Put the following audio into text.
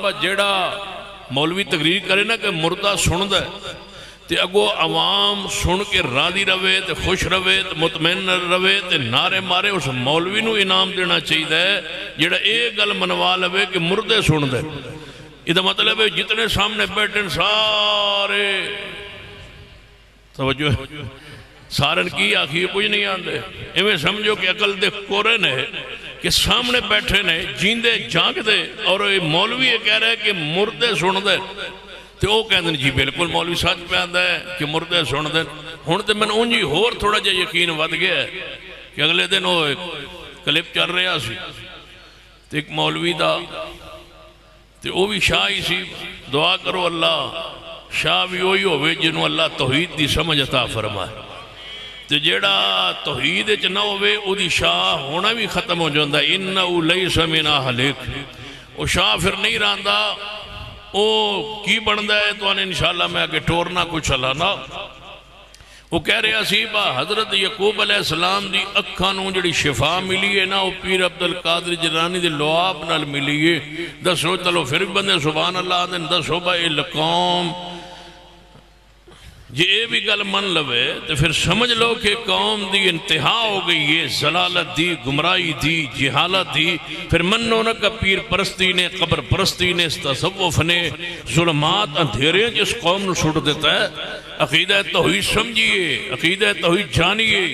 جیڑا مولوی تقریر کرے نا کہ مردہ سن دے تے اگو عوام سن کے راضی روے تے خوش روے تے مطمئن روے تے نعرے مارے، اس مولوی نو انعام دینا چاہیے جیڑا ایک گل منوا لوے کہ مردے سن دے۔ یہ مطلب ہے جتنے سامنے بیٹھے سارے توجہ سارن کی آخی کچھ نہیں آندے، ایویں سمجھو کہ عقل دے کورے نے کہ سامنے بیٹھے نے جیندے جاگ دے اور مولوی یہ کہہ رہے کہ مردے سن دے، تو وہ کہہ دیں جی بالکل مولوی سچ پہ آندہ ہے کہ مردے سن دے۔ ہن تے میں انجی ہور تھوڑا جا یقین ود گیا ہے کہ اگلے دن وہ کلپ چل رہا سی تو ایک مولوی دا تو وہ بھی شاہ ہی سی، دعا کرو اللہ شاہ بھی وہی ہوئے جنہوں اللہ توحید دی سمجھ عطا فرمائے، تو جیڑا توحید چ نہ ہوئے او دی شاہ ہونا بھی ختم ہو جاندہ۔ انہو لیس من اہلک، وہ شاہ پھر نہیں راندہ، او کی بندہ ہے تو انہیں انشاءاللہ میں آگے ٹورنا کچھ چلانا۔ وہ کہہ رہے حسیبہ حضرت یعقوب علیہ السلام دی اکھانوں جڑی شفا ملی ہے نا وہ پیر عبدالقادر جیلانی دی لعاب نال ملی ہے۔ دسو چلو پھر بندے سبحان اللہ دن دسو بھائی لقوم جی اے بھی گل من لوے تو پھر سمجھ لو کہ قوم دی انتہا ہو گئی ہے، ضلالت دی، گمراہی دی، جہالت دی۔ پھر منو نہ کہ پیر پرستی نے، قبر پرستی نے، تصوف نے ظلمات اندھیرے جس قوم نو چھوڑ دیتا ہے۔ عقیدہ توحید سمجھیے، عقیدہ توحید جانیے۔